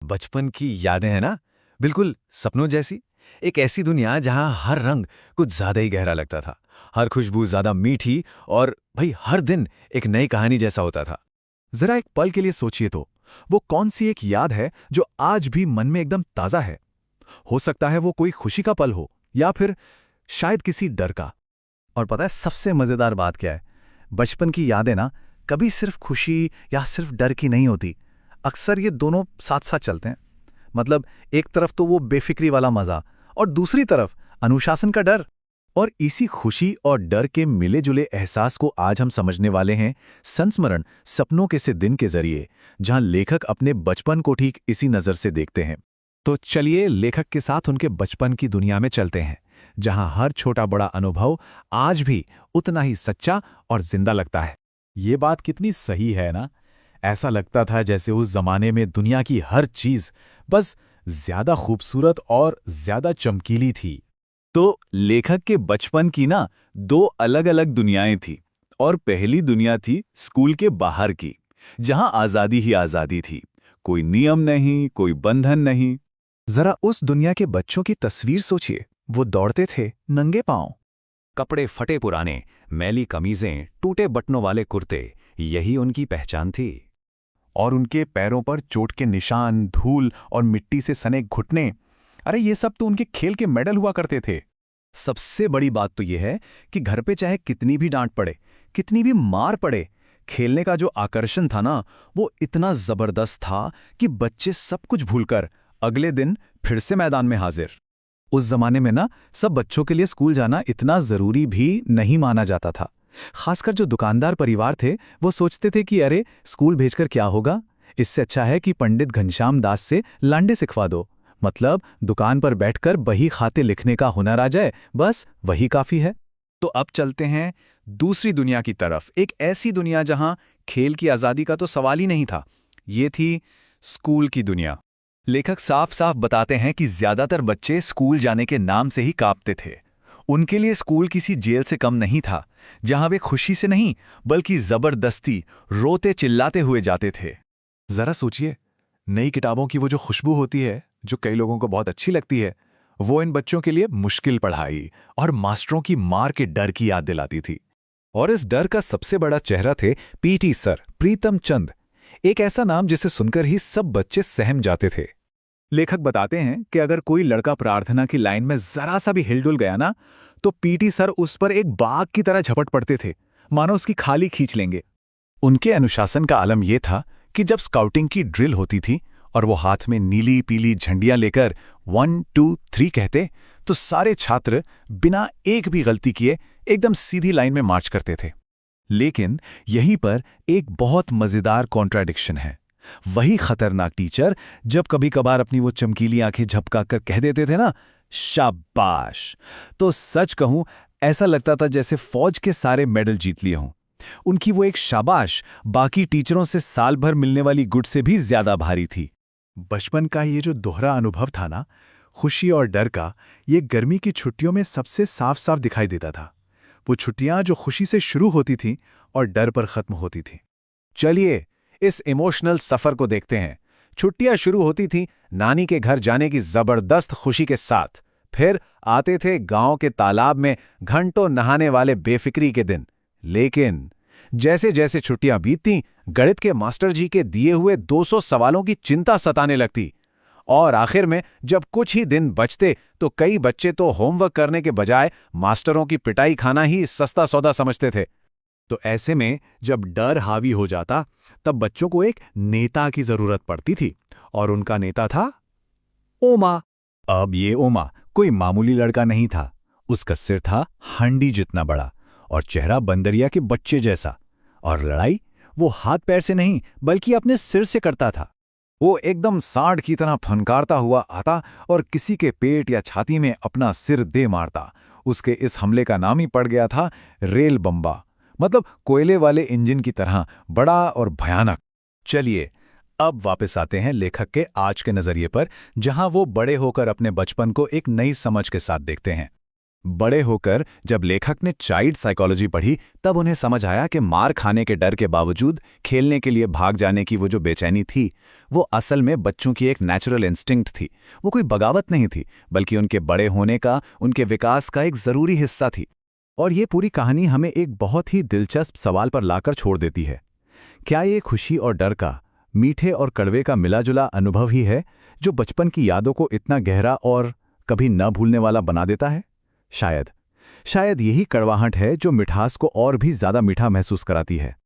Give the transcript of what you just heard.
बचपन की यादें हैं ना, बिल्कुल सपनों जैसी। एक ऐसी दुनिया जहां हर रंग कुछ ज्यादा ही गहरा लगता था, हर खुशबू ज्यादा मीठी और भाई हर दिन एक नई कहानी जैसा होता था। जरा एक पल के लिए सोचिए तो, वो कौन सी एक याद है जो आज भी मन में एकदम ताजा है? हो सकता है वो कोई खुशी का पल हो, या फिर शायद किसी डर का। और पता है सबसे मजेदार बात क्या है? बचपन की यादें ना कभी सिर्फ खुशी या सिर्फ डर की नहीं होती। अक्सर ये दोनों साथ साथ चलते हैं। मतलब एक तरफ तो वो बेफिक्री वाला मजा, और दूसरी तरफ अनुशासन का डर। और इसी खुशी और डर के मिले जुले एहसास को आज हम समझने वाले हैं संस्मरण सपनों के से दिन के जरिए, जहां लेखक अपने बचपन को ठीक इसी नजर से देखते हैं। तो चलिए लेखक के साथ उनके बचपन की दुनिया में चलते हैं, जहां हर छोटा बड़ा अनुभव आज भी उतना ही सच्चा और जिंदा लगता है। ये बात कितनी सही है ना? ऐसा लगता था जैसे उस जमाने में दुनिया की हर चीज बस ज्यादा खूबसूरत और ज्यादा चमकीली थी। तो लेखक के बचपन की ना दो अलग अलग दुनियाएं थी। और पहली दुनिया थी स्कूल के बाहर की, जहां आजादी ही आजादी थी। कोई नियम नहीं, कोई बंधन नहीं। जरा उस दुनिया के बच्चों की तस्वीर सोचिए। वो दौड़ते थे नंगे पांव, कपड़े फटे पुराने, मैली कमीजें, टूटे बटनों वाले कुर्ते, यही उनकी पहचान थी। और उनके पैरों पर चोट के निशान, धूल और मिट्टी से सने घुटने, अरे ये सब तो उनके खेल के मेडल हुआ करते थे। सबसे बड़ी बात तो यह है कि घर पे चाहे कितनी भी डांट पड़े, कितनी भी मार पड़े, खेलने का जो आकर्षण था ना, वो इतना जबरदस्त था कि बच्चे सब कुछ भूलकर अगले दिन फिर से मैदान में हाजिर। उस जमाने में ना सब बच्चों के लिए स्कूल जाना इतना जरूरी भी नहीं माना जाता था। खासकर जो दुकानदार परिवार थे, वो सोचते थे कि अरे स्कूल भेजकर क्या होगा, इससे अच्छा है कि पंडित घनश्याम दास से लांडे सिखवा दो। मतलब दुकान पर बैठकर बही खाते लिखने का हुनर आ जाए, बस वही काफी है। तो अब चलते हैं दूसरी दुनिया की तरफ, एक ऐसी दुनिया जहां खेल की आजादी का तो सवाल ही नहीं था। ये थी स्कूल की दुनिया। लेखक साफ साफ बताते हैं कि ज्यादातर बच्चे स्कूल जाने के नाम से ही कांपते थे। उनके लिए स्कूल किसी जेल से कम नहीं था, जहां वे खुशी से नहीं बल्कि जबरदस्ती रोते चिल्लाते हुए जाते थे। जरा सोचिए, नई किताबों की वो जो खुशबू होती है, जो कई लोगों को बहुत अच्छी लगती है, वो इन बच्चों के लिए मुश्किल पढ़ाई और मास्टरों की मार के डर की याद दिलाती थी। और इस डर का सबसे बड़ा चेहरा थे पीटी सर प्रीतम चंद, एक ऐसा नाम जिसे सुनकर ही सब बच्चे सहम जाते थे। लेखक बताते हैं कि अगर कोई लड़का प्रार्थना की लाइन में जरा सा भी हिलडुल गया ना, तो पीटी सर उस पर एक बाघ की तरह झपट पड़ते थे, मानो उसकी खाली खींच लेंगे। उनके अनुशासन का आलम यह था कि जब स्काउटिंग की ड्रिल होती थी और वो हाथ में नीली पीली झंडियां लेकर 1 2 3 कहते, तो सारे छात्र बिना एक भी गलती किए एकदम सीधी लाइन में मार्च करते थे। लेकिन यहीं पर एक बहुत मजेदार कॉन्ट्राडिक्शन है। वही खतरनाक टीचर जब कभी कभार अपनी वो चमकीली आंखें झपका कर कह देते थे ना, शाबाश, तो सच कहूं ऐसा लगता था जैसे फौज के सारे मेडल जीत लिए हों। उनकी वो एक शाबाश बाकी टीचरों से साल भर मिलने वाली गुड से भी ज्यादा भारी थी। बचपन का ये जो दोहरा अनुभव था ना, खुशी और डर का, ये गर्मी की छुट्टियों में सबसे साफ साफ दिखाई देता था। वो छुट्टियां जो खुशी से शुरू होती थीं और डर पर खत्म होती थीं। चलिए इस इमोशनल सफर को देखते हैं। छुट्टियां शुरू होती थीं नानी के घर जाने की जबरदस्त खुशी के साथ। फिर आते थे गांव के तालाब में घंटों नहाने वाले बेफिक्री के दिन। लेकिन जैसे जैसे छुट्टियां बीतती, गणित के मास्टर जी के दिए हुए 200 सवालों की चिंता सताने लगती। और आखिर में जब कुछ ही दिन बचते, तो कई बच्चे तो होमवर्क करने के बजाय मास्टरों की पिटाई खाना ही सस्ता सौदा समझते थे। तो ऐसे में जब डर हावी हो जाता, तब बच्चों को एक नेता की जरूरत पड़ती थी, और उनका नेता था ओमा। अब ये ओमा कोई मामूली लड़का नहीं था। उसका सिर था हंडी जितना बड़ा और चेहरा बंदरिया के बच्चे जैसा। और लड़ाई वो हाथ पैर से नहीं बल्कि अपने सिर से करता था। वो एकदम सांड की तरह फनकारता हुआ आता और किसी के पेट या छाती में अपना सिर दे मारता। उसके इस हमले का नाम ही पड़ गया था रेल बम्बा, मतलब कोयले वाले इंजन की तरह बड़ा और भयानक। चलिए अब वापस आते हैं लेखक के आज के नजरिए पर, जहां वो बड़े होकर अपने बचपन को एक नई समझ के साथ देखते हैं। बड़े होकर जब लेखक ने चाइल्ड साइकोलॉजी पढ़ी, तब उन्हें समझ आया कि मार खाने के डर के बावजूद खेलने के लिए भाग जाने की वो जो बेचैनी थी, वो असल में बच्चों की एक नेचुरल इंस्टिंक्ट थी। वो कोई बगावत नहीं थी, बल्कि उनके बड़े होने का, उनके विकास का एक ज़रूरी हिस्सा थी। और ये पूरी कहानी हमें एक बहुत ही दिलचस्प सवाल पर लाकर छोड़ देती है। क्या ये खुशी और डर का, मीठे और कड़वे का मिला-जुला अनुभव ही है जो बचपन की यादों को इतना गहरा और कभी न भूलने वाला बना देता है? शायद यही कड़वाहट है जो मिठास को और भी ज्यादा मीठा महसूस कराती है।